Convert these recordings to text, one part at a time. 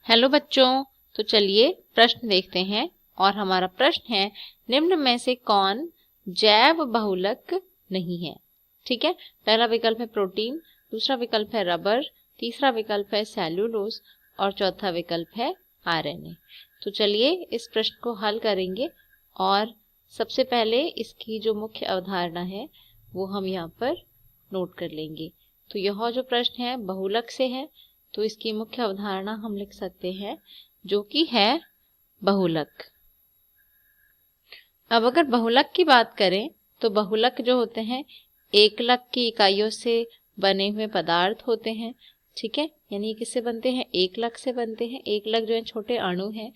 Hello बच्चों, तो चलिए प्रश्न देखते हैं। और हमारा प्रश्न है, निम्न में से कौन जैव बहुलक नहीं है। ठीक है, पहला विकल्प है प्रोटीन, दूसरा विकल्प है रबर, तीसरा विकल्प है सेल्यूलोज और चौथा विकल्प है आरएनए। तो चलिए इस प्रश्न को हल करेंगे और सबसे पहले इसकी जो मुख्य अवधारणा है वो हम यहाँ पर नोट कर लेंगे। तो यह जो प्रश्न है बहुलक से है, तो इसकी मुख्य अवधारणा हम लिख सकते हैं जो कि है बहुलक। अब अगर बहुलक की बात करें तो बहुलक जो होते हैं एकलक की इकाइयों से बने हुए पदार्थ होते हैं। ठीक है, यानी किससे बनते हैं, एकलक से बनते हैं। एकलक जो है छोटे अणु हैं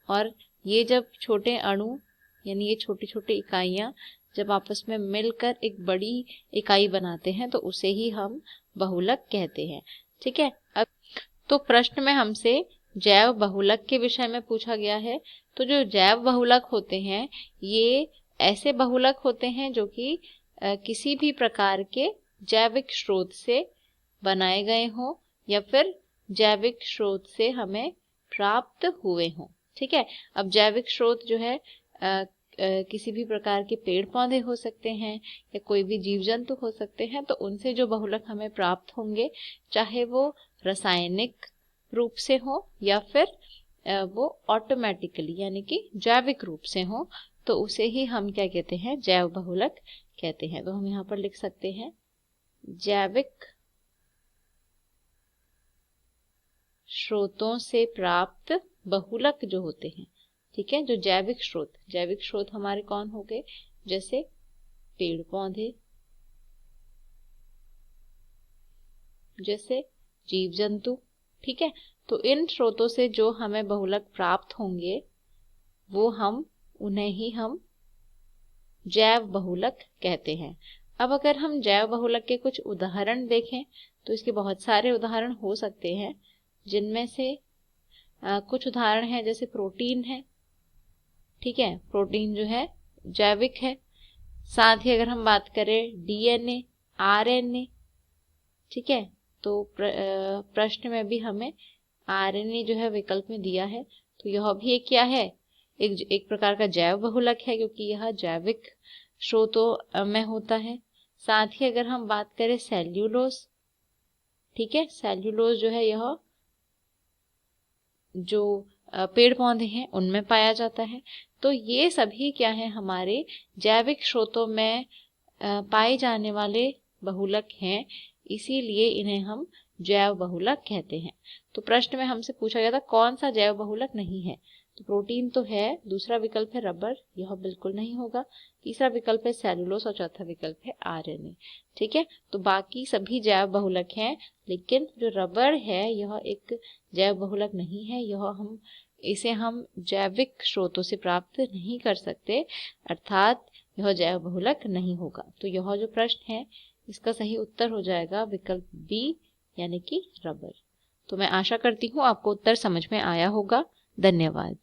और ये जब छोटे अणु यानी ये छोटी छोटी इकाइयां जब आपस में मिलकर एक बड़ी इकाई बनाते हैं तो उसे ही हम बहुलक कहते हैं। ठीक है, अब तो प्रश्न में हमसे जैव बहुलक के विषय में पूछा गया है। तो जो जैव बहुलक होते हैं ये ऐसे बहुलक होते हैं जो कि किसी भी प्रकार के जैविक स्रोत से बनाए गए हों या फिर जैविक स्रोत से हमें प्राप्त हुए हों। ठीक है, अब जैविक स्रोत जो है किसी भी प्रकार के पेड़ पौधे हो सकते हैं या कोई भी जीव जंतु हो सकते हैं, तो उनसे जो बहुलक हमें प्राप्त होंगे चाहे वो रासायनिक रूप से हो या फिर वो ऑटोमेटिकली यानी कि जैविक रूप से हो, तो उसे ही हम क्या कहते हैं, जैव बहुलक कहते हैं। तो हम यहाँ पर लिख सकते हैं जैविक स्रोतों से प्राप्त बहुलक जो होते हैं। ठीक है, जो जैविक स्रोत हमारे कौन हो गए, जैसे पेड़ पौधे, जैसे जीव जंतु। ठीक है, तो इन स्रोतों से जो हमें बहुलक प्राप्त होंगे वो उन्हें ही हम जैव बहुलक कहते हैं। अब अगर हम जैव बहुलक के कुछ उदाहरण देखें तो इसके बहुत सारे उदाहरण हो सकते हैं, जिनमें से कुछ उदाहरण हैं जैसे प्रोटीन है। ठीक है, प्रोटीन जो है जैविक है। साथ ही अगर हम बात करें डीएनए, आरएनए, ठीक है, तो प्रश्न में भी हमें आरएनए जो है विकल्प में दिया है, तो यह भी एक क्या है, एक प्रकार का जैव बहुलक है क्योंकि यह जैविक स्रोतों में होता है। साथ ही अगर हम बात करें सेल्यूलोज, ठीक है, सेल्यूलोज जो है यह जो पेड़ पौधे हैं उनमें पाया जाता है। तो ये सभी क्या है, हमारे जैविक स्रोतों में पाए जाने वाले बहुलक हैं, इसीलिए इन्हें हम जैव बहुलक कहते हैं। तो प्रश्न में हमसे पूछा गया था कौन सा जैव बहुलक नहीं है, तो प्रोटीन तो है, दूसरा विकल्प है रबर, यह बिल्कुल नहीं होगा, तीसरा विकल्प है सेलुलोज और चौथा विकल्प है आरएनए। ठीक है, तो बाकी सभी जैव बहुलक हैं, लेकिन जो रबर है यह एक जैव बहुलक नहीं है। इसे हम जैविक स्रोतों से प्राप्त नहीं कर सकते, अर्थात यह जैव बहुलक नहीं होगा। तो यह जो प्रश्न है इसका सही उत्तर हो जाएगा विकल्प बी यानी कि रबर। तो मैं आशा करती हूँ आपको उत्तर समझ में आया होगा। धन्यवाद।